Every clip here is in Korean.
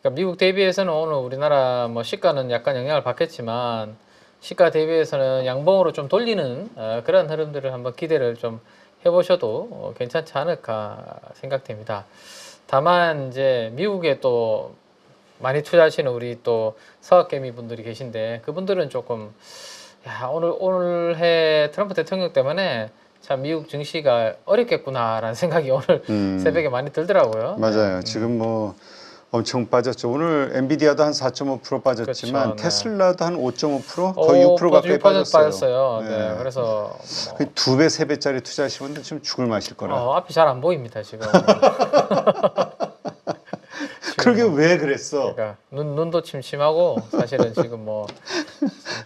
그러니까 미국 대비해서는 오늘 우리나라 뭐 시가는 약간 영향을 받겠지만 시가 대비해서는 양봉으로 좀 돌리는 그런 흐름들을 한번 기대를 좀 해보셔도 괜찮지 않을까 생각됩니다. 다만 이제 미국에 또 많이 투자하시는 우리 또 서학개미 분들이 계신데 그분들은 조금 오늘 해 트럼프 대통령 때문에 참 미국 증시가 어렵겠구나라는 생각이 오늘 새벽에 많이 들더라고요. 맞아요. 지금 뭐 엄청 빠졌죠. 오늘 엔비디아도 한 4.5% 빠졌지만 그렇죠, 네. 테슬라도 한 5.5% 거의 6% 가까이 6% 빠졌어요. 네. 그래서 뭐, 2배, 3배짜리 투자하시는 분들 지금 죽을 맛일 거라. 앞이 잘 안 보입니다 지금. 그러게 왜 그랬어? 그러니까 눈도 침침하고 사실은 지금 뭐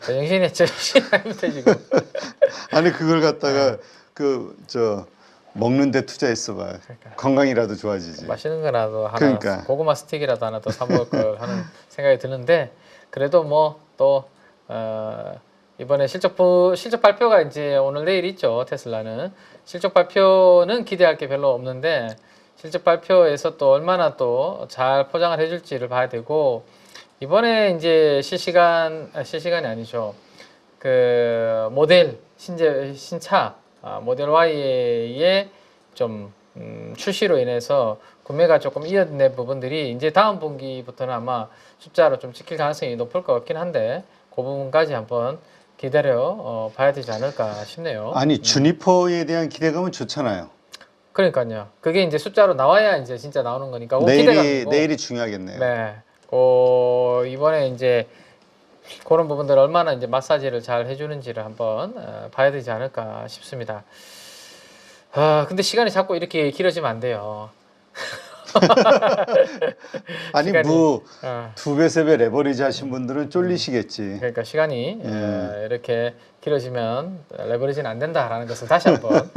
제정신이 아닙니다 지금. 아니 그걸 갖다가 먹는데 투자했어 봐. 그러니까. 건강이라도 좋아지지. 맛있는 거라도 하나, 그러니까. 고구마 스틱이라도 하나 더 사 먹을 걸 하는 생각이 드는데 그래도 뭐 또 이번에 실적 발표가 이제 오늘 내일 있죠. 테슬라는 실적 발표는 기대할 게 별로 없는데 실적 발표에서 또 얼마나 또 잘 포장을 해줄지를 봐야 되고 이번에 이제 실시간이 아니죠. 그 모델 신차 모델 Y의 좀 출시로 인해서 구매가 조금 이어낸 부분들이 이제 다음 분기부터는 아마 숫자로 좀 찍힐 가능성이 높을 것 같긴 한데 그 부분까지 한번 기다려 봐야 되지 않을까 싶네요. 아니 주니퍼에 대한 기대감은 좋잖아요. 그러니까요. 그게 이제 숫자로 나와야 이제 진짜 나오는 거니까 내일이 중요하겠네요. 네. 이번에 이제 그런 부분들 얼마나 이제 마사지를 잘 해주는지를 한번 봐야 되지 않을까 싶습니다. 근데 시간이 자꾸 이렇게 길어지면 안 돼요. 아니 시간이, 뭐 2배, 3배 레버리지 하신 분들은 쫄리시겠지. 그러니까 시간이 이렇게 길어지면 레버리지는 안 된다라는 것을 다시 한번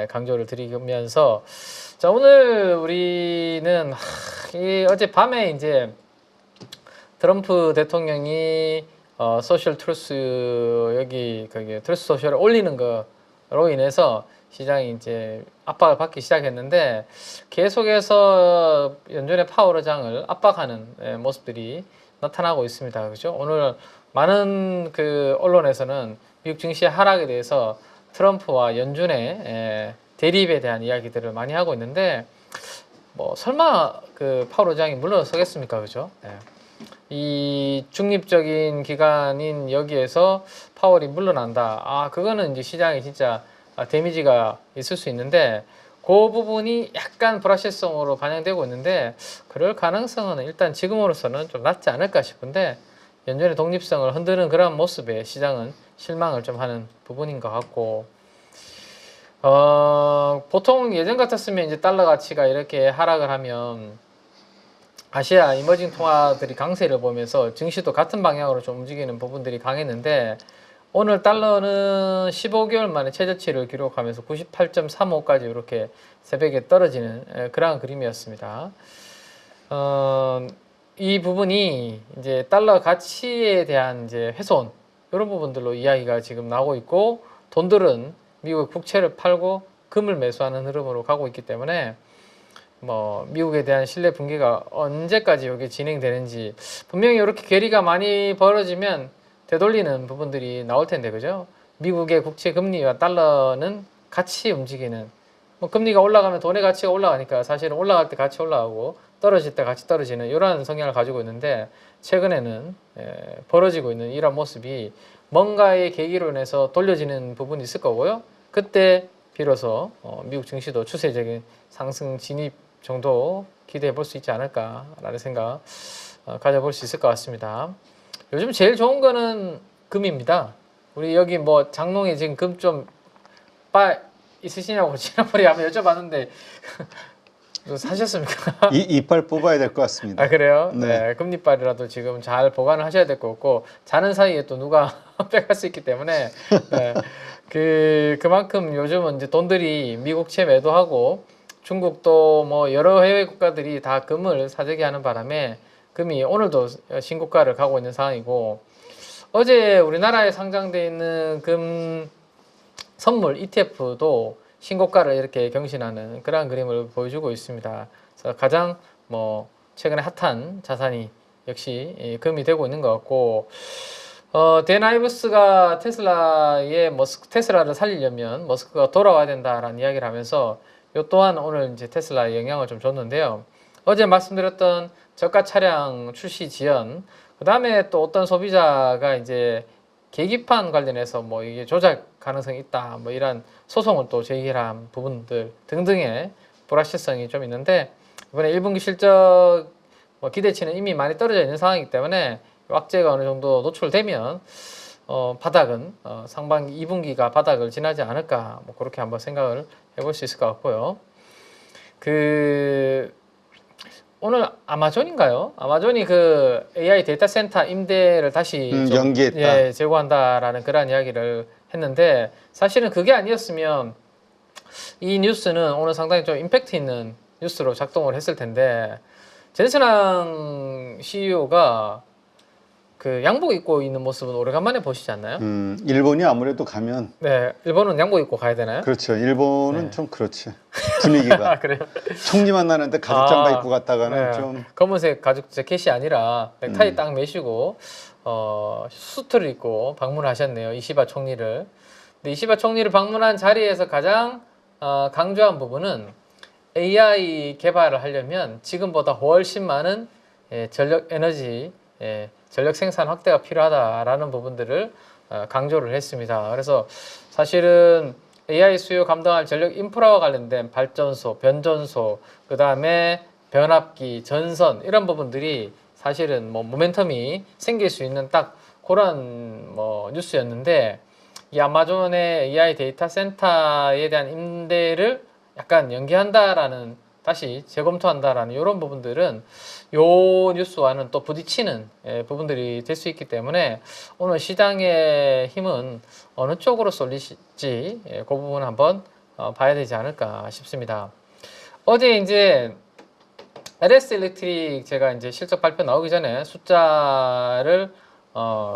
강조를 드리면서 자 오늘 우리는 어제 밤에 이제 트럼프 대통령이 소셜 트루스 여기 트루스 소셜을 올리는 거로 인해서 시장이 이제 압박을 받기 시작했는데 계속해서 연준의 파월 의장을 압박하는 모습들이 나타나고 있습니다. 그죠? 오늘 많은 그 언론에서는 미국 증시의 하락에 대해서 트럼프와 연준의 대립에 대한 이야기들을 많이 하고 있는데 뭐 설마 그 파월 의장이 물러서겠습니까? 그죠? 이 중립적인 기관인 여기에서 파월이 물러난다. 그거는 이제 시장이 진짜 데미지가 있을 수 있는데 그 부분이 약간 불확실성으로 반영되고 있는데 그럴 가능성은 일단 지금으로서는 좀 낮지 않을까 싶은데 연준의 독립성을 흔드는 그런 모습에 시장은 실망을 좀 하는 부분인 것 같고 보통 예전 같았으면 이제 달러 가치가 이렇게 하락을 하면 아시아 이머징 통화들이 강세를 보면서 증시도 같은 방향으로 좀 움직이는 부분들이 강했는데 오늘 달러는 15개월 만에 최저치를 기록하면서 98.35까지 이렇게 새벽에 떨어지는 그러한 그림이었습니다. 이 부분이 이제 달러 가치에 대한 이제 훼손 이런 부분들로 이야기가 지금 나오고 있고 돈들은 미국 국채를 팔고 금을 매수하는 흐름으로 가고 있기 때문에 뭐 미국에 대한 신뢰 붕괴가 언제까지 이게 진행되는지 분명히 이렇게 괴리가 많이 벌어지면 되돌리는 부분들이 나올 텐데 그죠? 미국의 국채 금리와 달러는 같이 움직이는 뭐 금리가 올라가면 돈의 가치가 올라가니까 사실은 올라갈 때 같이 올라가고 떨어질 때 같이 떨어지는 이러한 성향을 가지고 있는데 최근에는 벌어지고 있는 이런 모습이 뭔가의 계기로 인해서 돌려지는 부분이 있을 거고요. 그때 비로소 미국 증시도 추세적인 상승 진입 정도 기대해 볼 수 있지 않을까라는 생각 가져볼 수 있을 것 같습니다. 요즘 제일 좋은 거는 금입니다. 우리 여기 뭐 장롱에 지금 금 좀 있으시냐고 지난번에 한번 여쭤봤는데 사셨습니까? 이빨 뽑아야 될 것 같습니다. 그래요? 네. 금리빨이라도 지금 잘 보관을 하셔야 될 것 같고 자는 사이에 또 누가 빼갈 수 있기 때문에 그만큼 요즘은 이제 돈들이 미국채 매도하고 중국도 뭐 여러 해외 국가들이 다 금을 사재기 하는 바람에 금이 오늘도 신고가를 가고 있는 상황이고 어제 우리나라에 상장되어 있는 금 선물 ETF도 신고가를 이렇게 경신하는 그러한 그림을 보여주고 있습니다. 그래서 가장 뭐 최근에 핫한 자산이 역시 금이 되고 있는 것 같고, 댄 아이브스가 테슬라를 살리려면 머스크가 돌아와야 된다라는 이야기를 하면서 요 또한 오늘 이제 테슬라에 영향을 좀 줬는데요. 어제 말씀드렸던 저가 차량 출시 지연, 그 다음에 또 어떤 소비자가 이제 계기판 관련해서 뭐 이게 조작 가능성이 있다, 뭐 이런 소송을 또 제기한 부분들 등등의 불확실성이 좀 있는데, 이번에 1분기 실적 뭐 기대치는 이미 많이 떨어져 있는 상황이기 때문에 악재가 어느 정도 노출되면 바닥은 상반기 2분기가 바닥을 지나지 않을까, 뭐 그렇게 한번 생각을 해볼 수 있을 것 같고요. 오늘 아마존인가요? 아마존이 그 AI 데이터 센터 임대를 다시 좀, 연기했다. 예, 제고한다라는 그런 이야기를 했는데, 사실은 그게 아니었으면 이 뉴스는 오늘 상당히 좀 임팩트 있는 뉴스로 작동을 했을 텐데, 젠슨왕 CEO가 그 양복 입고 있는 모습은 오래간만에 보시지 않나요? 일본이 아무래도 가면 네, 일본은 양복 입고 가야 되나요? 그렇죠. 일본은 네. 좀 그렇지. 분위기가. 아, 그래요? 총리 만나는데 가죽 잠바 입고 갔다가는 네. 좀 검은색 가죽 재킷이 아니라 넥타이 딱 매시고 수트를 입고 방문하셨네요. 이시바 총리를. 근데 이시바 총리를 방문한 자리에서 가장 강조한 부분은 AI 개발을 하려면 지금보다 훨씬 많은 전력 에너지, 전력 생산 확대가 필요하다라는 부분들을 강조를 했습니다. 그래서 사실은 AI 수요 감당할 전력 인프라와 관련된 발전소, 변전소, 그 다음에 변압기, 전선 이런 부분들이 사실은 뭐 모멘텀이 생길 수 있는 딱 그런 뭐 뉴스였는데, 이 아마존의 AI 데이터 센터에 대한 임대를 약간 연기한다라는, 다시 재검토한다라는 이런 부분들은 요 뉴스와는 또 부딪히는 부분들이 될 수 있기 때문에 오늘 시장의 힘은 어느 쪽으로 쏠릴지 그 부분 한번 봐야 되지 않을까 싶습니다. 어제 이제 LS 일렉트릭 제가 이제 실적 발표 나오기 전에 숫자를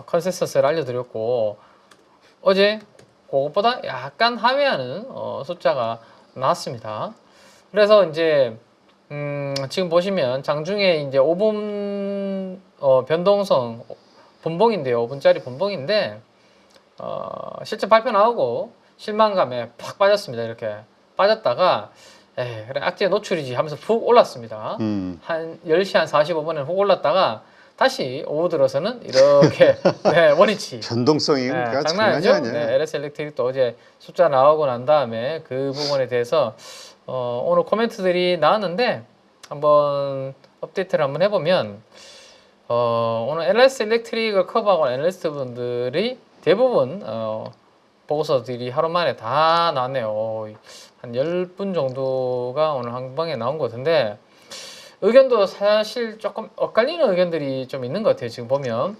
컨센서스를 알려드렸고, 어제 그것보다 약간 하회하는 숫자가 나왔습니다. 그래서 이제 지금 보시면 장중에 이제 5분 변동성 분봉인데요. 5분짜리 분봉인데 실제 발표 나오고 실망감에 팍 빠졌습니다. 이렇게 빠졌다가 그래 악재 노출이지 하면서 푹 올랐습니다. 한 10시 한 45분에 훅 올랐다가 다시 오후 들어서는 이렇게 원위치 변동성이 장난 아니죠? 아니야. LS 일렉트릭도 어제 숫자 나오고 난 다음에 그 부분에 대해서 오늘 코멘트들이 나왔는데 한번 업데이트를 한번 해보면 오늘 LS 일렉트릭을 커버하고 애널리스트 분들이 대부분 보고서들이 하루 만에 다 나왔네요. 한 10분 정도가 오늘 한 방에 나온 것 같은데, 의견도 사실 조금 엇갈리는 의견들이 좀 있는 것 같아요. 지금 보면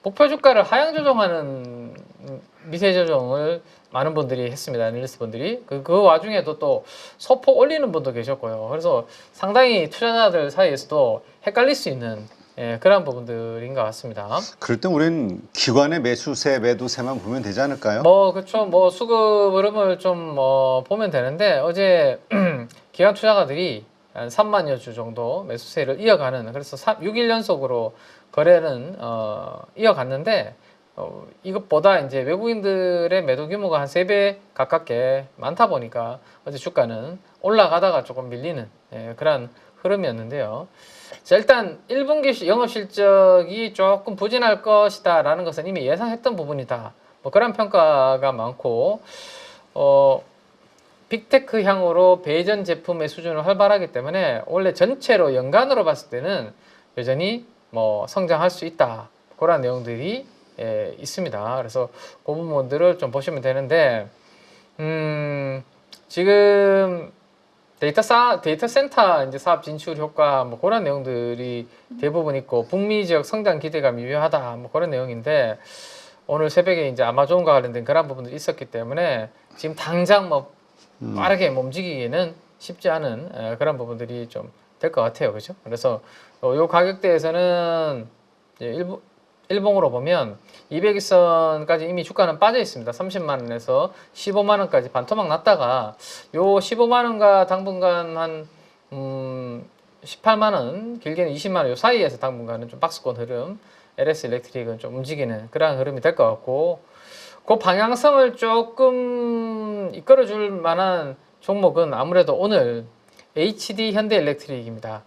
목표 주가를 하향 조정하는 미세 조정을 많은 분들이 했습니다. 애널리스트 분들이 그 와중에도 또 소폭 올리는 분도 계셨고요. 그래서 상당히 투자자들 사이에서도 헷갈릴 수 있는 그런 부분들인 것 같습니다. 그럴 땐 우리는 기관의 매수세, 매도세만 보면 되지 않을까요? 뭐 그렇죠. 뭐 수급 흐름을 좀 보면 되는데, 어제 기관 투자가들이 한 3만여 주 정도 매수세를 이어가는, 그래서 6일 연속으로 거래는 이어갔는데, 이것보다 이제 외국인들의 매도 규모가 한 3배 가깝게 많다 보니까 어제 주가는 올라가다가 조금 밀리는 그런 흐름이었는데요. 자, 일단 1분기 영업 실적이 조금 부진할 것이다 라는 것은 이미 예상했던 부분이다, 뭐 그런 평가가 많고, 빅테크 향으로 배전 제품의 수준을 활발하기 때문에 원래 전체로 연간으로 봤을 때는 여전히 뭐 성장할 수 있다, 그런 내용들이 있습니다. 그래서 그 부분들을 좀 보시면 되는데, 지금 데이터 센터 이제 사업 진출 효과 뭐 그런 내용들이 대부분 있고, 북미 지역 성장 기대감이 유효하다, 뭐 그런 내용인데, 오늘 새벽에 이제 아마존과 관련된 그런 부분들이 있었기 때문에 지금 당장 뭐 빠르게 움직이기에는 쉽지 않은 그런 부분들이 좀 될 것 같아요. 그죠? 그래서 요 가격대에서는 일봉으로 보면 200일선까지 이미 주가는 빠져 있습니다. 30만 원에서 15만 원까지 반토막 났다가 요 15만 원과 당분간 한 18만 원, 길게는 20만 원 요 사이에서 당분간은 좀 박스권 흐름, LS 일렉트릭은 좀 움직이는 그런 흐름이 될 것 같고, 그 방향성을 조금 이끌어줄 만한 종목은 아무래도 오늘 HD 현대일렉트릭입니다.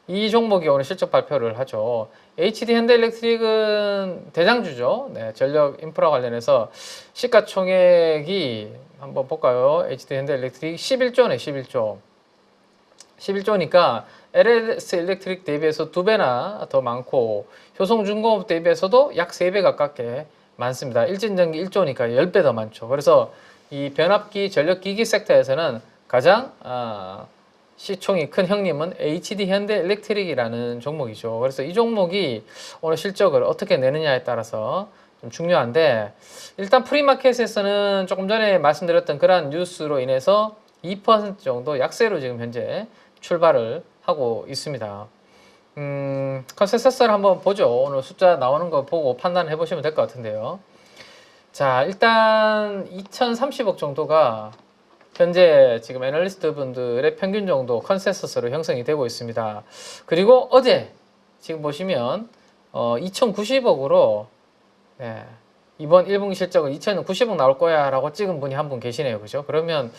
이 종목이 오늘 실적 발표를 하죠. HD 현대일렉트릭은 대장주죠. 네, 전력 인프라 관련해서 시가총액이 한번 볼까요? HD 현대일렉트릭 11조네, 11조. 11조니까 LS 일렉트릭 대비해서 2배나 더 많고, 효성중공업 대비해서도 약 3배 가깝게 많습니다. 일진전기 1조니까 10배 더 많죠. 그래서 이 변압기 전력기기 섹터에서는 가장 시총이 큰 형님은 HD 현대일렉트릭이라는 종목이죠. 그래서 이 종목이 오늘 실적을 어떻게 내느냐에 따라서 좀 중요한데, 일단 프리마켓에서는 조금 전에 말씀드렸던 그러한 뉴스로 인해서 2% 정도 약세로 지금 현재 출발을 하고 있습니다. 컨센서스를 한번 보죠. 오늘 숫자 나오는 거 보고 판단해 보시면 될 것 같은데요. 자, 일단 2030억 정도가 현재 지금 애널리스트 분들의 평균 정도 컨센서스로 형성이 되고 있습니다. 그리고 어제 지금 보시면 2090억으로 네, 이번 1분기 실적은 2090억 나올 거야 라고 찍은 분이 한 분 계시네요. 그죠? 그러면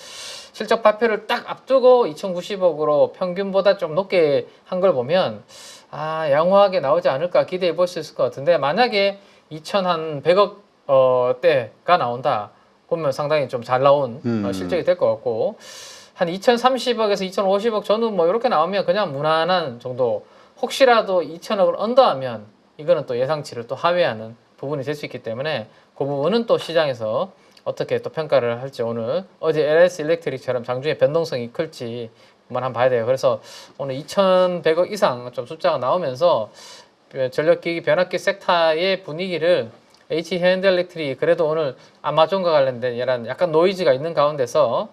실적 발표를 딱 앞두고 2090억으로 평균보다 좀 높게 한 걸 보면 양호하게 나오지 않을까 기대해 볼 수 있을 것 같은데, 만약에 2100억 대가 나온다 보면 상당히 좀 잘 나온 실적이 될 것 같고, 한 2030억에서 2050억 저는 뭐 이렇게 나오면 그냥 무난한 정도, 혹시라도 2000억을 언더하면 이거는 또 예상치를 또 하회하는 부분이 될 수 있기 때문에 그 부분은 또 시장에서 어떻게 또 평가를 할지, 오늘 어제 LS 일렉트릭처럼 장중에 변동성이 클지 한번 봐야 돼요. 그래서 오늘 2100억 이상 좀 숫자가 나오면서 전력기기 변압기 섹터의 분위기를 HD 현대일렉트릭 그래도 오늘 아마존과 관련된 이런 약간 노이즈가 있는 가운데서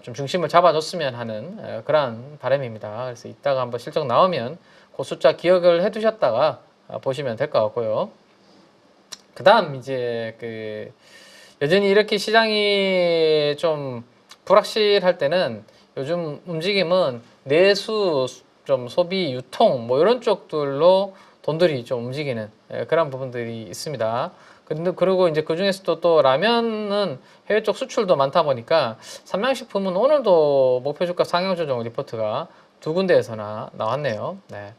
좀 중심을 잡아줬으면 하는 그러한 바람입니다. 그래서 이따가 한번 실적 나오면 그 숫자 기억을 해두셨다가 보시면 될 것 같고요. 그 다음 이제 여전히 이렇게 시장이 좀 불확실할 때는 요즘 움직임은 내수, 좀 소비, 유통 뭐 이런 쪽들로 돈들이 좀 움직이는 그런 부분들이 있습니다. 근데 그리고 이제 그 중에서도 또 라면은 해외 쪽 수출도 많다 보니까 삼양식품은 오늘도 목표 주가 상향 조정 리포트가 두 군데에서나 나왔네요. 네.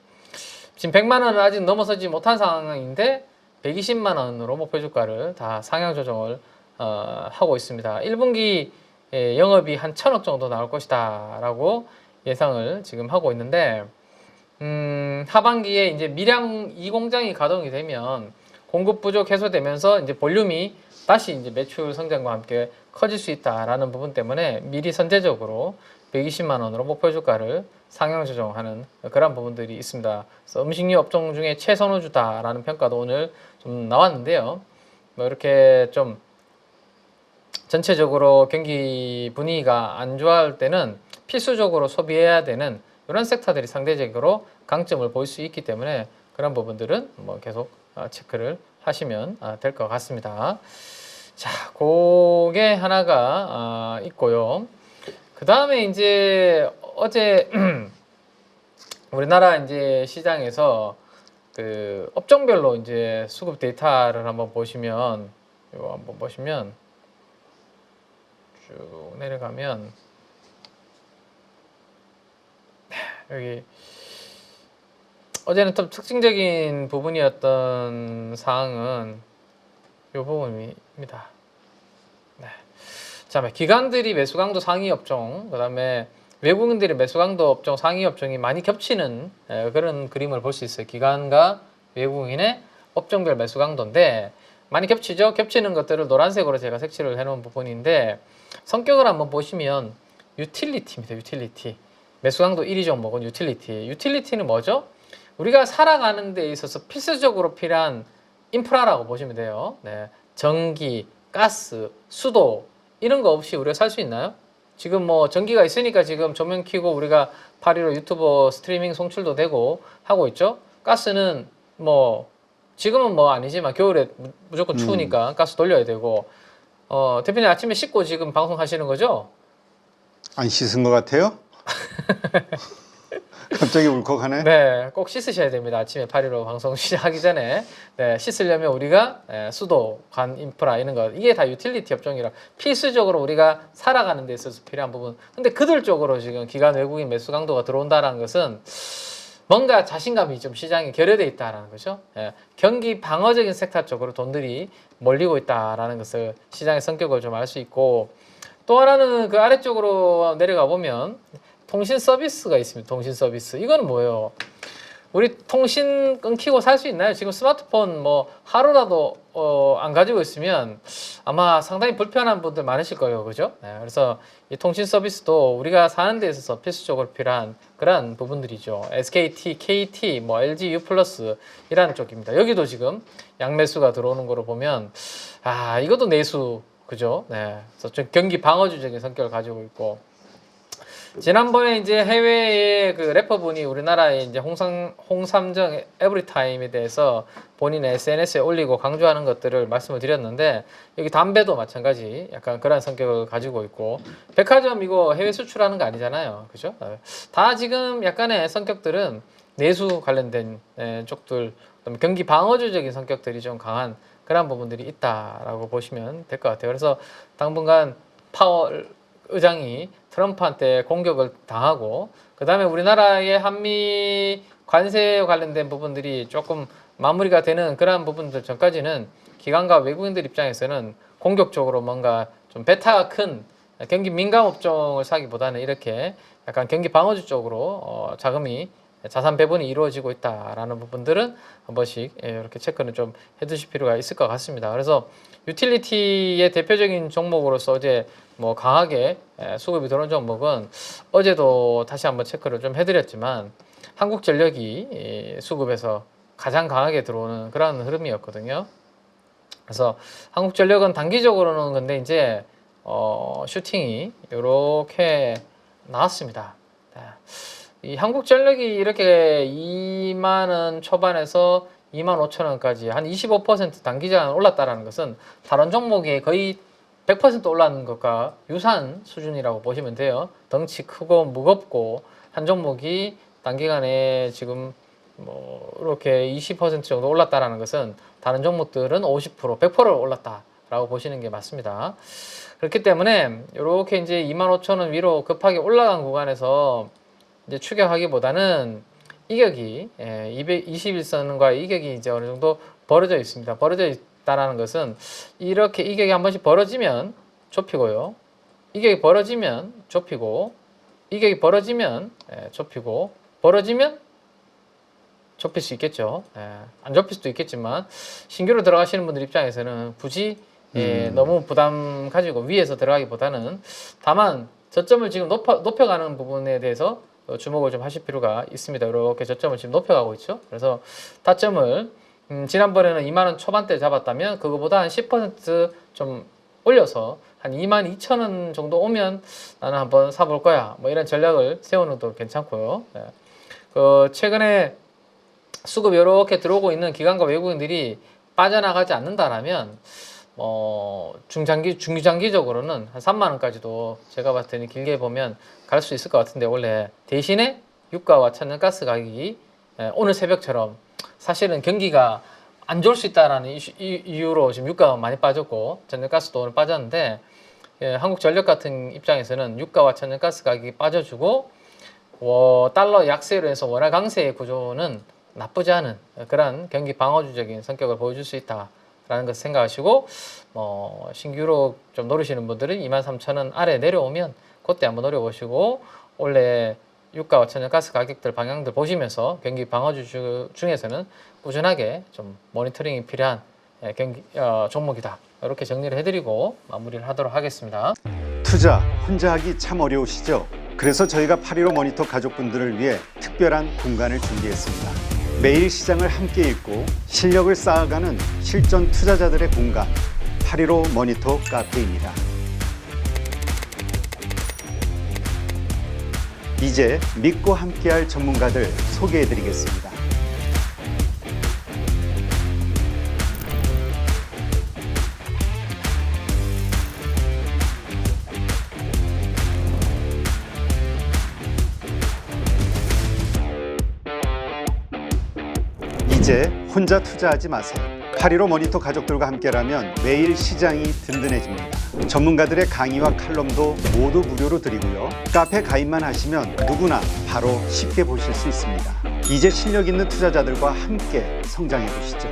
지금 100만 원을 아직 넘어서지 못한 상황인데 120만 원으로 목표 주가를 다 상향 조정을 하고 있습니다. 1분기 영업이 한 1000억 정도 나올 것이다 라고 예상을 지금 하고 있는데, 하반기에 이제 밀양 2공장이 가동이 되면 공급 부족 해소되면서 이제 볼륨이 다시 이제 매출 성장과 함께 커질 수 있다라는 부분 때문에 미리 선제적으로 120만 원으로 목표 주가를 상향 조정하는 그런 부분들이 있습니다. 그래서 음식료 업종 중에 최선호주다라는 평가도 오늘 좀 나왔는데요. 뭐 이렇게 좀 전체적으로 경기 분위기가 안 좋아할 때는 필수적으로 소비해야 되는 이런 섹터들이 상대적으로 강점을 보일 수 있기 때문에 그런 부분들은 뭐 계속 체크를 하시면 될 것 같습니다. 자, 그게 하나가 있고요. 그 다음에 이제 어제 우리나라 이제 시장에서 그 업종별로 이제 수급 데이터를 한번 보시면, 이거 한번 보시면 쭉 내려가면 여기 어제는 좀 특징적인 부분이었던 사항은 이 부분입니다. 네. 자, 기관들이 매수 강도 상위 업종, 그 다음에 외국인들이 매수 강도 업종, 상위 업종이 많이 겹치는 그런 그림을 볼 수 있어요. 기관과 외국인의 업종별 매수 강도인데 많이 겹치죠. 겹치는 것들을 노란색으로 제가 색칠을 해놓은 부분인데, 성격을 한번 보시면 유틸리티입니다. 유틸리티. 매수 강도 1위 종목은 유틸리티. 유틸리티는 뭐죠? 우리가 살아가는 데 있어서 필수적으로 필요한 인프라라고 보시면 돼요. 네. 전기, 가스, 수도 이런 거 없이 우리가 살 수 있나요? 지금 뭐 전기가 있으니까 지금 조명 켜고 우리가 파리로 유튜버 스트리밍 송출도 되고 하고 있죠. 가스는 뭐 지금은 뭐 아니지만 겨울에 무조건 추우니까 가스 돌려야 되고, 대표님 아침에 씻고 지금 방송하시는 거죠? 안 씻은 것 같아요? 갑자기 울컥하네. 네, 꼭 씻으셔야 됩니다. 아침에 8.15 방송 시작하기 전에. 네, 씻으려면 우리가 수도, 관, 인프라 이런 거 이게 다 유틸리티 업종이라 필수적으로 우리가 살아가는 데 있어서 필요한 부분. 근데 그들 쪽으로 지금 기관 외국인 매수 강도가 들어온다는 것은 뭔가 자신감이 좀 시장에 결여돼 있다라는 거죠. 예, 경기 방어적인 섹터 쪽으로 돈들이 몰리고 있다라는 것을 시장의 성격을 좀 알 수 있고, 또 하나는 그 아래쪽으로 내려가 보면 통신 서비스가 있습니다. 통신 서비스. 이건 뭐예요? 우리 통신 끊기고 살 수 있나요? 지금 스마트폰 뭐 하루라도 안 가지고 있으면 아마 상당히 불편한 분들 많으실 거예요. 그죠? 네, 그래서 이 통신 서비스도 우리가 사는 데 있어서 필수적으로 필요한 그런 부분들이죠. SKT, KT, 뭐 LG U+ 이라는 쪽입니다. 여기도 지금 양매수가 들어오는 거로 보면 이것도 내수 그죠? 네. 그래서 좀 경기 방어주적인 성격을 가지고 있고, 지난번에 이제 해외의 그 래퍼분이 우리나라의 이제 홍삼정 에브리타임에 대해서 본인의 SNS에 올리고 강조하는 것들을 말씀을 드렸는데, 여기 담배도 마찬가지 약간 그런 성격을 가지고 있고, 백화점 이거 해외 수출하는 거 아니잖아요. 그죠? 다 지금 약간의 성격들은 내수 관련된 쪽들, 그다음에 경기 방어주적인 성격들이 좀 강한 그런 부분들이 있다라고 보시면 될 것 같아요. 그래서 당분간 파월 의장이 트럼프한테 공격을 당하고, 그 다음에 우리나라의 한미 관세 관련된 부분들이 조금 마무리가 되는 그러한 부분들 전까지는 기관과 외국인들 입장에서는 공격적으로 뭔가 좀 베타가 큰 경기 민감 업종을 사기보다는 이렇게 약간 경기 방어주 쪽으로 자금이 자산 배분이 이루어지고 있다라는 부분들은 한 번씩 이렇게 체크는 좀 해두실 필요가 있을 것 같습니다. 그래서 유틸리티의 대표적인 종목으로서 어제 뭐 강하게 수급이 들어온 종목은 어제도 다시 한번 체크를 좀 해드렸지만 한국전력이 수급에서 가장 강하게 들어오는 그런 흐름이었거든요. 그래서 한국전력은 단기적으로는 근데 이제 슈팅이 이렇게 나왔습니다. 이 한국전력이 이렇게 2만 원 초반에서 2만 5천 원까지 한 25% 단기간 올랐다는 것은 다른 종목이 거의 100% 올랐는 것과 유사한 수준이라고 보시면 돼요. 덩치 크고 무겁고 한 종목이 단기간에 지금 뭐 이렇게 20% 정도 올랐다는 것은 다른 종목들은 50%, 100%를 올랐다라고 보시는 게 맞습니다. 그렇기 때문에 이렇게 이제 2만 5천 원 위로 급하게 올라간 구간에서 이제 추격하기보다는 이격이 221선과 이격이 이제 어느 정도 벌어져 있습니다. 벌어져 있다라는 것은 이렇게 이격이 한 번씩 벌어지면 좁히고요. 이격이 벌어지면 좁히고, 이격이 벌어지면 좁히고, 벌어지면 좁힐 수 있겠죠. 안 좁힐 수도 있겠지만 신규로 들어가시는 분들 입장에서는 굳이 너무 부담 가지고 위에서 들어가기보다는 다만 저점을 지금 높여가는 부분에 대해서 주목을 좀 하실 필요가 있습니다. 이렇게 저점을 지금 높여가고 있죠. 그래서 타점을 지난번에는 2만 원 초반대 잡았다면 그거보다 한 10% 올려서 한 2만 2천 원 정도 오면 나는 한번 사볼 거야. 뭐 이런 전략을 세우는 것도 괜찮고요. 최근에 수급 이렇게 들어오고 있는 기관과 외국인들이 빠져나가지 않는다라면 중장기적으로는 한 3만 원까지도 제가 봤을 때는 길게 보면 갈 수 있을 것 같은데, 원래 대신에 유가와 천연가스 가격이 오늘 새벽처럼 사실은 경기가 안 좋을 수 있다라는 이유로 지금 유가가 많이 빠졌고 천연가스도 오늘 빠졌는데, 한국전력 같은 입장에서는 유가와 천연가스 가격이 빠져주고 달러 약세로 해서 원화 강세의 구조는 나쁘지 않은 그런 경기 방어주적인 성격을 보여줄 수 있다라는 것을 생각하시고, 신규로 좀 노리시는 분들은 23,000원 아래 내려오면 그때 한번 노려보시고, 원래 유가와 천연가스 가격들 방향들 보시면서 경기 방어주 중에서는 꾸준하게 좀 모니터링이 필요한 종목이다. 이렇게 정리를 해드리고 마무리를 하도록 하겠습니다. 투자 혼자 하기 참 어려우시죠? 그래서 저희가 8.15 모니터 가족분들을 위해 특별한 공간을 준비했습니다. 매일 시장을 함께 읽고 실력을 쌓아가는 실전 투자자들의 공간, 8.15 모니터 카페입니다. 이제 믿고 함께할 전문가들 소개해드리겠습니다. 이제 혼자 투자하지 마세요. 8.15 모니터 가족들과 함께라면 매일 시장이 든든해집니다. 전문가들의 강의와 칼럼도 모두 무료로 드리고요. 카페 가입만 하시면 누구나 바로 쉽게 보실 수 있습니다. 이제 실력 있는 투자자들과 함께 성장해 보시죠.